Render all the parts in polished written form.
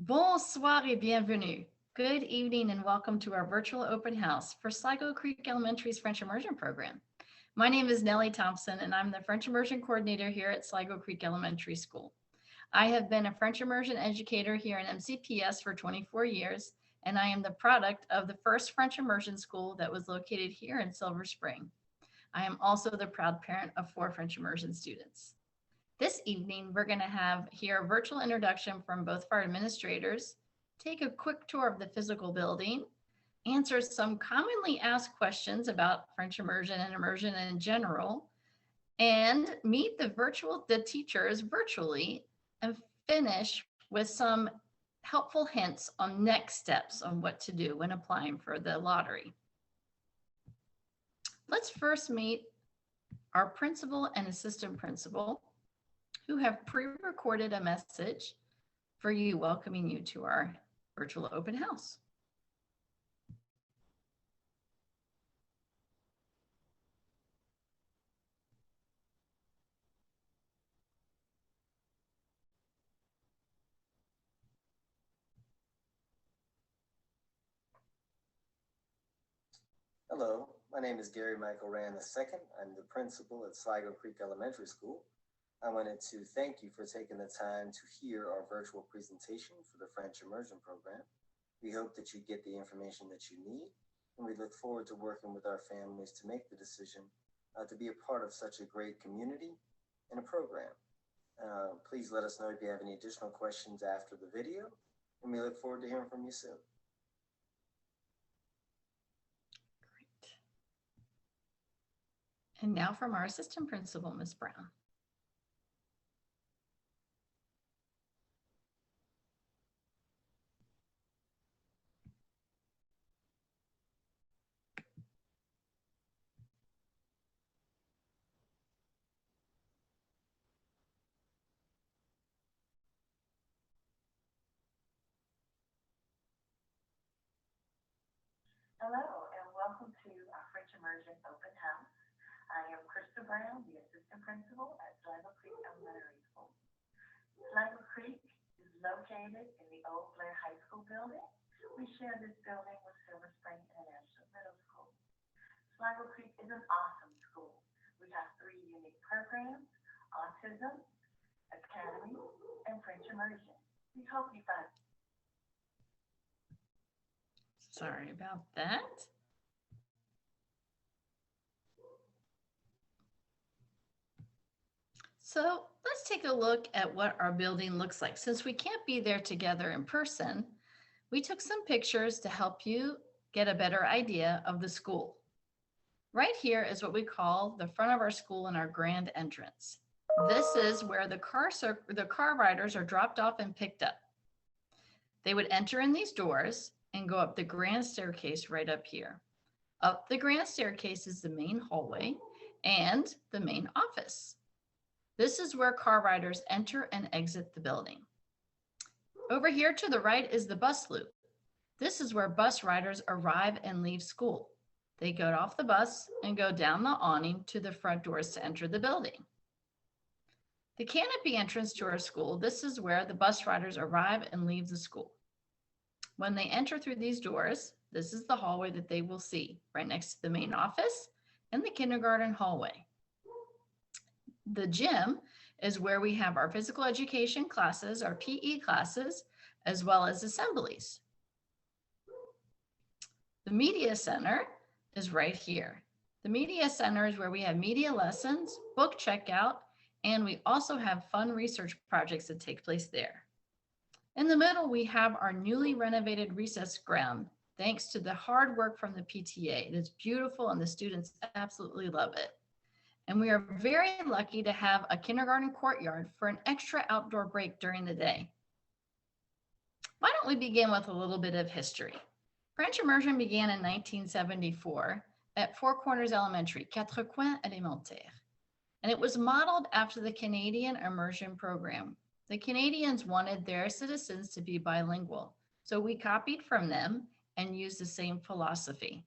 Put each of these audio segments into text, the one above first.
Bonsoir et bienvenue. Good evening and welcome to our virtual open house for Sligo Creek Elementary's French Immersion program. My name is Nellie Thompson and I'm the French Immersion Coordinator here at Sligo Creek Elementary School. I have been a French Immersion educator here in MCPS for 24 years, and I am the product of the first French Immersion school that was located here in Silver Spring. I am also the proud parent of 4 French Immersion students. This evening, we're going to hear a virtual introduction from both of our administrators, take a quick tour of the physical building, answer some commonly asked questions about French immersion and immersion in general, and meet the teachers virtually, and finish with some helpful hints on next steps on what to do when applying for the lottery. Let's first meet our principal and assistant principal, who have pre-recorded a message for you, welcoming you to our virtual open house. Hello, my name is Gary Michael Rand II. I'm the principal at Sligo Creek Elementary School. I wanted to thank you for taking the time to hear our virtual presentation for the French Immersion program. We hope that you get the information that you need, and we look forward to working with our families to make the decision to be a part of such a great community and a program. Please let us know if you have any additional questions after the video, and we look forward to hearing from you soon. Great. And now from our assistant principal, Ms. Brown. Hello, and welcome to our French Immersion Open House. I am Krista Brown, the Assistant Principal at Sligo Creek Elementary School. Sligo Creek is located in the old Blair High School building. We share this building with Silver Spring International Middle School. Sligo Creek is an awesome school. We have 3 unique programs: Autism, Academy, and French Immersion. We hope you find. Sorry about that. So let's take a look at what our building looks like. Since we can't be there together in person, we took some pictures to help you get a better idea of the school. Right here is what we call the front of our school and our grand entrance. This is where the car riders are dropped off and picked up. They would enter in these doors and go up the grand staircase right up here. Up the grand staircase is the main hallway and the main office. This is where car riders enter and exit the building. Over here to the right is the bus loop. This is where bus riders arrive and leave school. They go off the bus and go down the awning to the front doors to enter the building. The canopy entrance to our school, this is where the bus riders arrive and leave the school. When they enter through these doors, this is the hallway that they will see right next to the main office and the kindergarten hallway. The gym is where we have our physical education classes, our PE classes, as well as assemblies. The media center is right here. The media center is where we have media lessons, book checkout, and we also have fun research projects that take place there. In the middle, we have our newly renovated recess ground, thanks to the hard work from the PTA. It is beautiful and the students absolutely love it. And we are very lucky to have a kindergarten courtyard for an extra outdoor break during the day. Why don't we begin with a little bit of history? French immersion began in 1974 at Four Corners Elementary, Quatre Coins Élémentaire. And it was modeled after the Canadian immersion program. The Canadians wanted their citizens to be bilingual, so we copied from them and used the same philosophy.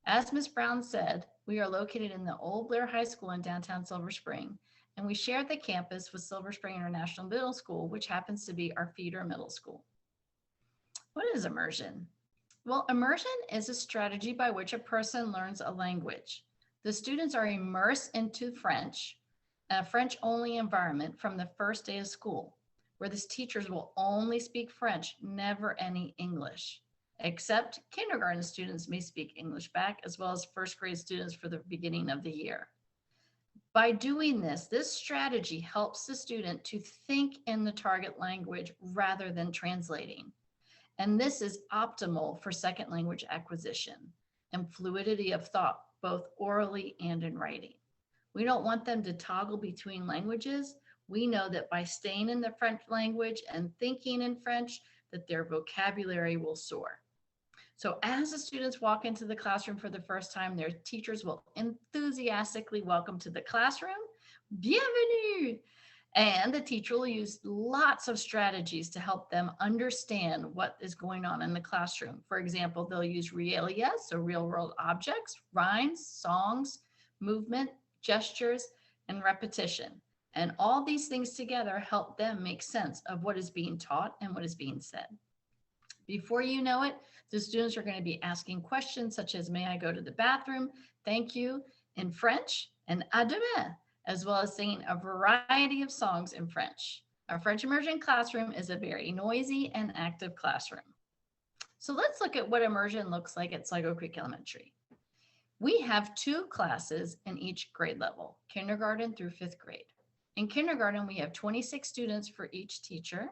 As Ms. Brown said, we are located in the old Blair High School in downtown Silver Spring, and we share the campus with Silver Spring International Middle School, which happens to be our feeder middle school. What is immersion? Well, immersion is a strategy by which a person learns a language. The students are immersed into French, a French only environment from the first day of school, where the teachers will only speak French, never any English. Except kindergarten students may speak English back, as well as first grade students for the beginning of the year. By doing this, this strategy helps the student to think in the target language rather than translating. And this is optimal for second language acquisition and fluidity of thought, both orally and in writing. We don't want them to toggle between languages. We know that by staying in the French language and thinking in French, that their vocabulary will soar. So as the students walk into the classroom for the first time, their teachers will enthusiastically welcome to the classroom. Bienvenue! And the teacher will use lots of strategies to help them understand what is going on in the classroom. For example, they'll use realia, so real world objects, rhymes, songs, movement, gestures, and repetition. And all these things together help them make sense of what is being taught and what is being said. Before you know it, the students are going to be asking questions such as, may I go to the bathroom? Thank you in French, and à demain, as well as singing a variety of songs in French. Our French immersion classroom is a very noisy and active classroom. So let's look at what immersion looks like at Sligo Creek Elementary. We have 2 classes in each grade level, kindergarten through 5th grade. In kindergarten, we have 26 students for each teacher.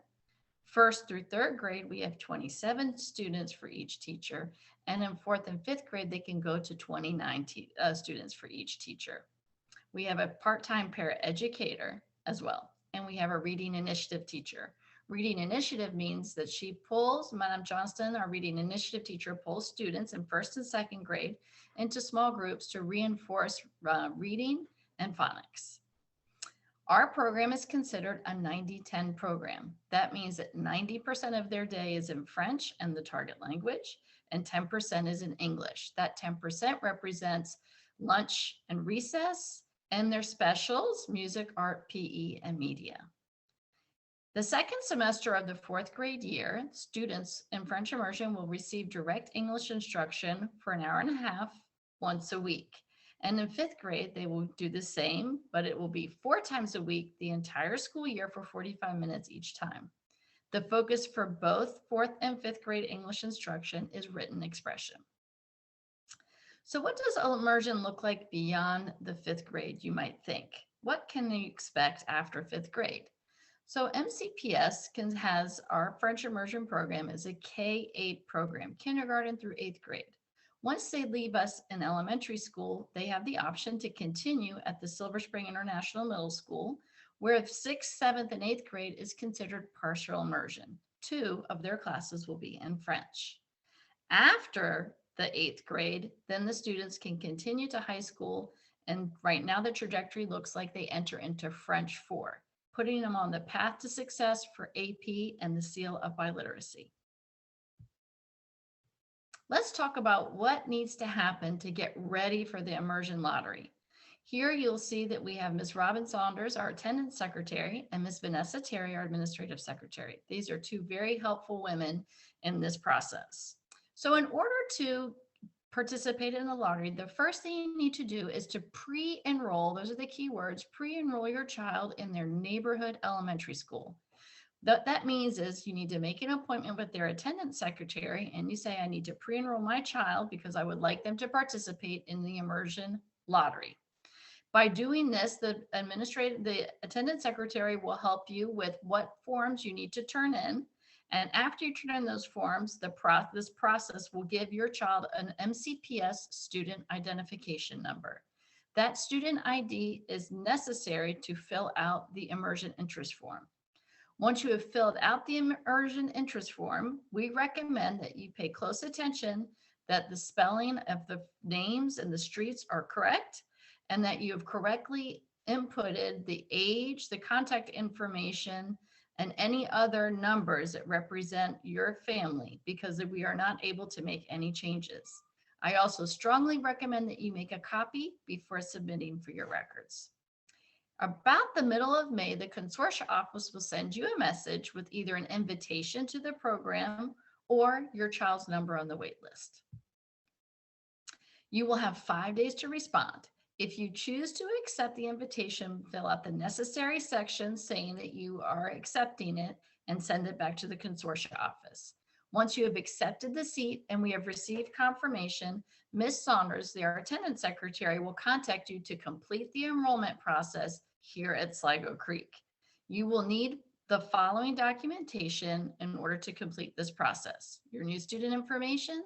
First through 3rd grade, we have 27 students for each teacher. And in 4th and 5th grade, they can go to 29 students for each teacher. We have a part-time paraeducator as well. And we have a reading initiative teacher. Reading initiative means that she pulls, Madam Johnston, our reading initiative teacher, pulls students in 1st and 2nd grade into small groups to reinforce reading and phonics. Our program is considered a 90-10 program. That means that 90% of their day is in French and the target language, and 10% is in English. That 10% represents lunch and recess, and their specials, music, art, PE, and media. The second semester of the 4th grade year, students in French immersion will receive direct English instruction for an hour and a half once a week. And in 5th grade, they will do the same, but it will be 4 times a week, the entire school year for 45 minutes each time. The focus for both 4th and 5th grade English instruction is written expression. So what does immersion look like beyond the 5th grade, you might think? What can you expect after 5th grade? So MCPS has our French immersion program is a K-8 program, kindergarten through 8th grade. Once they leave us in elementary school, they have the option to continue at the Silver Spring International Middle School, where 6th, 7th, and 8th grade is considered partial immersion. 2 of their classes will be in French. After the 8th grade, then the students can continue to high school, and right now the trajectory looks like they enter into French 4, putting them on the path to success for AP and the seal of biliteracy. Let's talk about what needs to happen to get ready for the immersion lottery. Here you'll see that we have Ms. Robin Saunders, our attendance secretary, and Ms. Vanessa Terry, our administrative secretary. These are 2 very helpful women in this process. So in order to participate in the lottery, the first thing you need to do is to pre-enroll, those are the key words, pre-enroll your child in their neighborhood elementary school. What that means is you need to make an appointment with their attendance secretary and you say, I need to pre-enroll my child because I would like them to participate in the immersion lottery. By doing this, the attendance secretary will help you with what forms you need to turn in. And after you turn in those forms, this process will give your child an MCPS student identification number. That student ID is necessary to fill out the immersion interest form. Once you have filled out the immersion interest form, we recommend that you pay close attention that the spelling of the names and the streets are correct and that you have correctly inputted the age, the contact information, and any other numbers that represent your family because we are not able to make any changes. I also strongly recommend that you make a copy before submitting for your records. About the middle of May, the consortia office will send you a message with either an invitation to the program or your child's number on the wait list. You will have 5 days to respond. If you choose to accept the invitation, fill out the necessary sections saying that you are accepting it and send it back to the consortia office. Once you have accepted the seat and we have received confirmation, Ms. Saunders, our attendance secretary, will contact you to complete the enrollment process here at Sligo Creek. You will need the following documentation in order to complete this process: your new student information,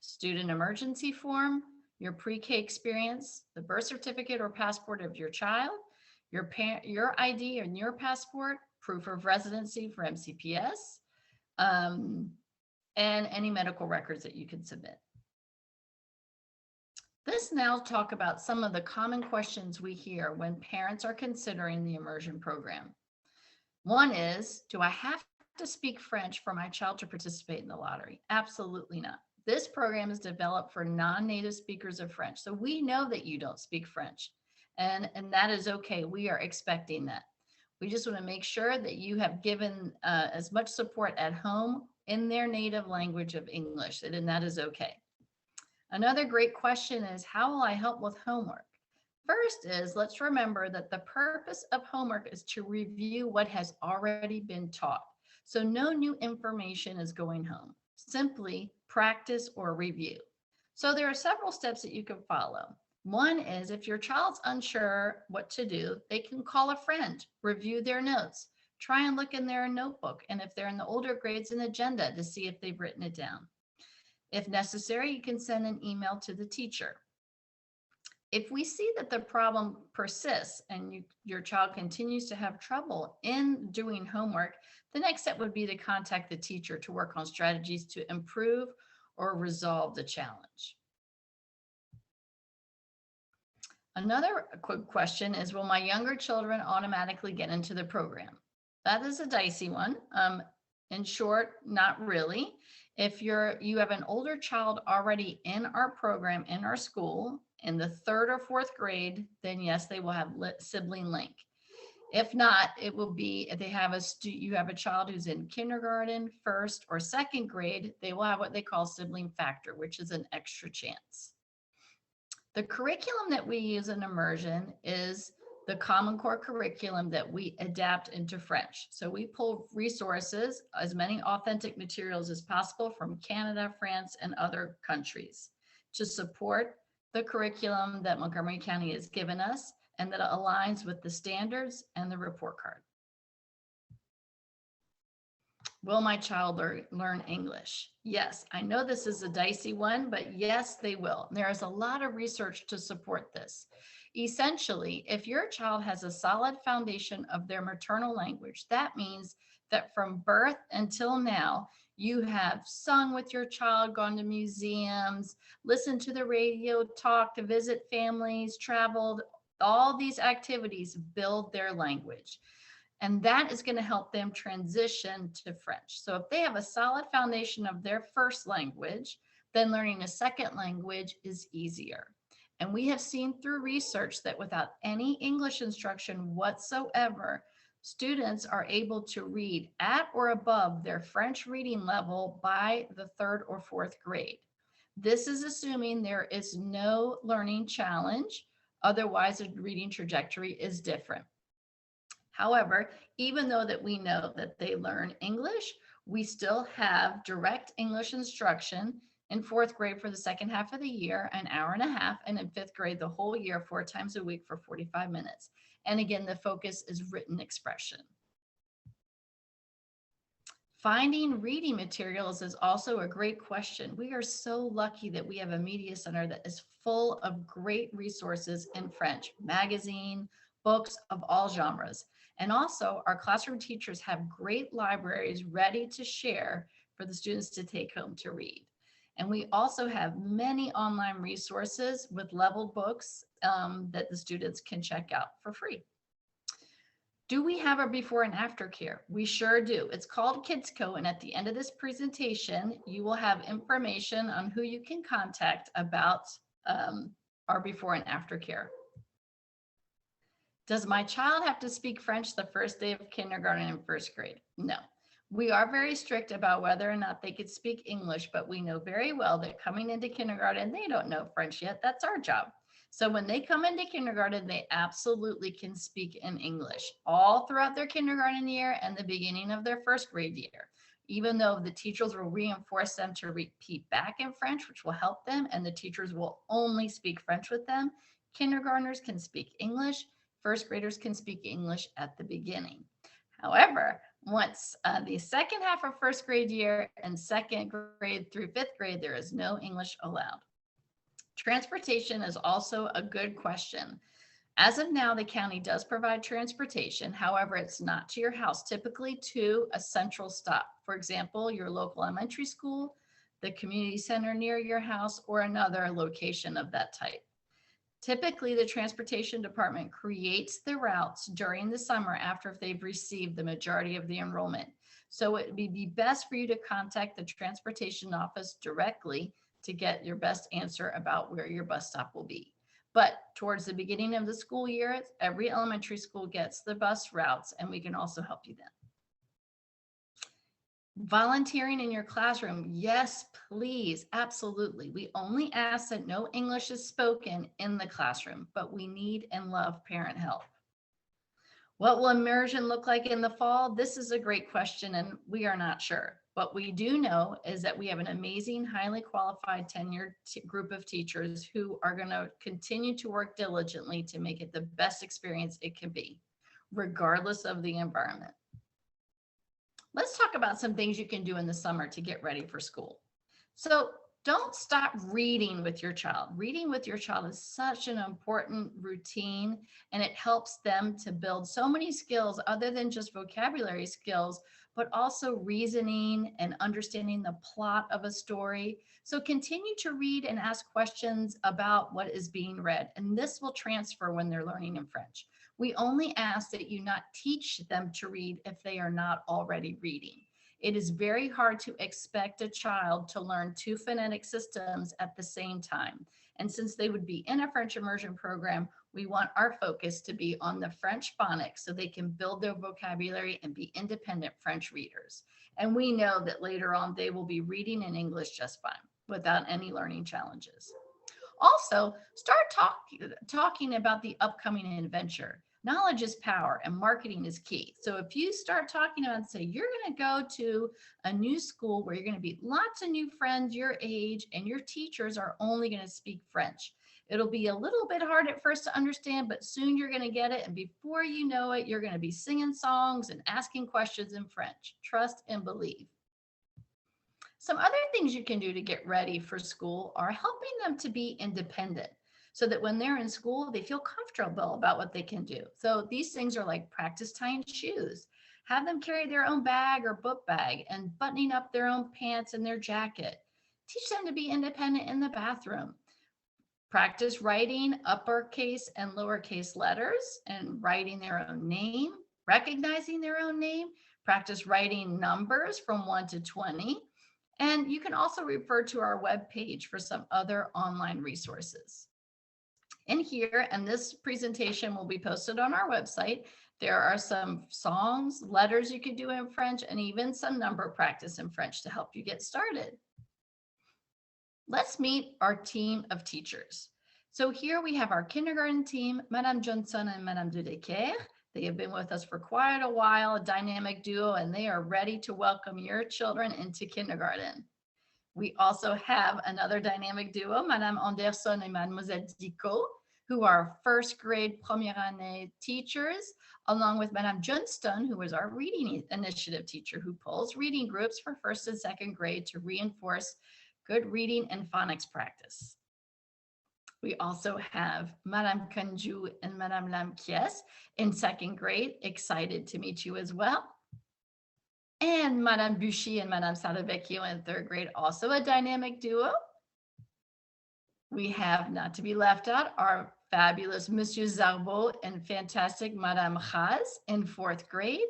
student emergency form, your pre-K experience, the birth certificate or passport of your child, your ID and your passport, proof of residency for MCPS, and any medical records that you can submit. Let's now talk about some of the common questions we hear when parents are considering the immersion program. One is, do I have to speak French for my child to participate in the lottery? Absolutely not. This program is developed for non-native speakers of French. So we know that you don't speak French, and that is okay. We are expecting that. We just want to make sure that you have given as much support at home in their native language of English, and that is okay. Another great question is, how will I help with homework? First is, let's remember that the purpose of homework is to review what has already been taught. So no new information is going home. Simply practice or review. So there are several steps that you can follow. One is, if your child's unsure what to do, they can call a friend, review their notes, try and look in their notebook, and if they're in the older grades, an agenda to see if they've written it down. If necessary, you can send an email to the teacher. If we see that the problem persists and your child continues to have trouble in doing homework, the next step would be to contact the teacher to work on strategies to improve or resolve the challenge. Another quick question is, will my younger children automatically get into the program? That is a dicey one. In short, not really. If you have an older child already in our program, in our school, in the 3rd or 4th grade, then yes, they will have sibling link. If not, it will be, if they have you have a child who's in kindergarten, 1st or 2nd grade, they will have what they call sibling factor, which is an extra chance. The curriculum that we use in immersion is the Common Core curriculum that we adapt into French. So we pull resources, as many authentic materials as possible from Canada, France, and other countries to support the curriculum that Montgomery County has given us and that aligns with the standards and the report card. Will my child learn English? Yes, I know this is a dicey one, but yes, they will. There is a lot of research to support this. Essentially, if your child has a solid foundation of their maternal language, that means that from birth until now, you have sung with your child, gone to museums, listened to the radio, talked to visit families, traveled. All these activities build their language. And that is going to help them transition to French. So if they have a solid foundation of their first language, then learning a second language is easier. And we have seen through research that without any English instruction whatsoever, students are able to read at or above their French reading level by the 3rd or 4th grade. This is assuming there is no learning challenge. Otherwise, the reading trajectory is different. However, even though that we know that they learn English, we still have direct English instruction in 4th grade for the second half of the year, an hour and a half, and in 5th grade, the whole year, 4 times a week for 45 minutes. And again, the focus is written expression. Finding reading materials is also a great question. We are so lucky that we have a media center that is full of great resources in French, magazine, books of all genres. And also our classroom teachers have great libraries ready to share for the students to take home to read. And we also have many online resources with leveled books that the students can check out for free. Do we have a before and after care? We sure do. It's called KidsCo, and at the end of this presentation, you will have information on who you can contact about our before and after care. Does my child have to speak French the first day of kindergarten and 1st grade? No. We are very strict about whether or not they could speak English, but we know very well that coming into kindergarten, they don't know French yet. That's our job. So when they come into kindergarten, they absolutely can speak in English all throughout their kindergarten year and the beginning of their first grade year. Even though the teachers will reinforce them to repeat back in French, which will help them, and the teachers will only speak French with them, kindergartners can speak English, first graders can speak English at the beginning. However, once the second half of first grade year and second grade through fifth grade, there is no English allowed. Transportation is also a good question. As of now, the county does provide transportation. However, it's not to your house, typically to a central stop. For example, your local elementary school, the community center near your house, or another location of that type. Typically, the transportation department creates the routes during the summer after they've received the majority of the enrollment. So it would be best for you to contact the transportation office directly to get your best answer about where your bus stop will be. But towards the beginning of the school year, every elementary school gets the bus routes, and we can also help you then. Volunteering in your classroom, yes, please, absolutely. We only ask that no English is spoken in the classroom, but we need and love parent help. What will immersion look like in the fall? This is a great question, and we are not sure. What we do know is that we have an amazing, highly qualified, tenured group of teachers who are going to continue to work diligently to make it the best experience it can be, regardless of the environment. Let's talk about some things you can do in the summer to get ready for school. So don't stop reading with your child. Reading with your child is such an important routine, and it helps them to build so many skills other than just vocabulary skills, but also reasoning and understanding the plot of a story. So continue to read and ask questions about what is being read, and this will transfer when they're learning in French. We only ask that you not teach them to read if they are not already reading. It is very hard to expect a child to learn two phonetic systems at the same time. And since they would be in a French immersion program, we want our focus to be on the French phonics so they can build their vocabulary and be independent French readers. And we know that later on they will be reading in English just fine without any learning challenges. Also, start talking about the upcoming adventure. Knowledge is power and marketing is key. So if you start talking about, say, you're going to go to a new school where you're going to meet lots of new friends your age, and your teachers are only going to speak French. It'll be a little bit hard at first to understand, but soon you're going to get it. And before you know it, you're going to be singing songs and asking questions in French. Trust and believe. Some other things you can do to get ready for school are helping them to be independent, so that when they're in school, they feel comfortable about what they can do. So these things are like practice tying shoes, have them carry their own bag or book bag, and buttoning up their own pants and their jacket. Teach them to be independent in the bathroom. Practice writing uppercase and lowercase letters and writing their own name, recognizing their own name. Practice writing numbers from 1 to 20. And you can also refer to our webpage for some other online resources. In here, and this presentation will be posted on our website, there are some songs, letters you could do in French, and even some number practice in French to help you get started. Let's meet our team of teachers. So here we have our kindergarten team, Madame Johnson and Madame Dudeker. They have been with us for quite a while, a dynamic duo, and they are ready to welcome your children into kindergarten. We also have another dynamic duo, Madame Anderson and Mademoiselle Dicot, who are first grade première année teachers, along with Madame Johnston, who is our reading initiative teacher, who pulls reading groups for first and second grade to reinforce good reading and phonics practice. We also have Madame Kanju and Madame Lamkies in second grade, excited to meet you as well. And Madame Buchy and Madame Salavecchio in third grade, also a dynamic duo. We have, not to be left out, our fabulous Monsieur Zarbo and fantastic Madame Chaz in fourth grade.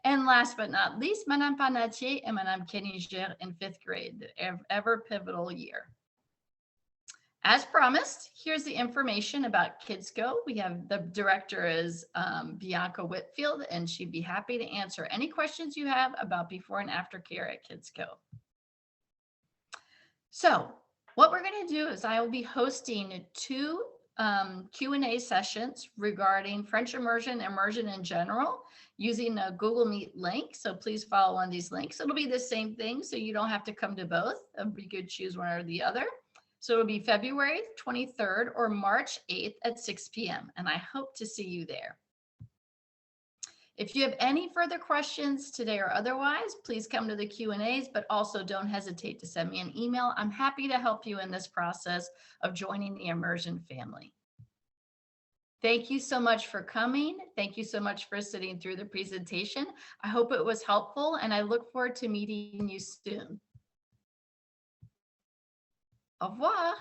And last but not least, Madame Panatier and Madame Keniger in fifth grade, the ever pivotal year. As promised, here's the information about Kids Go. We have the director is Bianca Whitfield, and she'd be happy to answer any questions you have about before and after care at Kids Go. So what we're going to do is I will be hosting 2 Q&A sessions regarding French immersion, immersion in general, using a Google Meet link. So please follow one of these links. It'll be the same thing, so you don't have to come to both. You could choose one or the other. So it'll be February 23rd or March 8th at 6 p.m. And I hope to see you there. If you have any further questions today or otherwise, please come to the Q&As, but also don't hesitate to send me an email. I'm happy to help you in this process of joining the immersion family. Thank you so much for coming. Thank you so much for sitting through the presentation. I hope it was helpful, and I look forward to meeting you soon. Au revoir.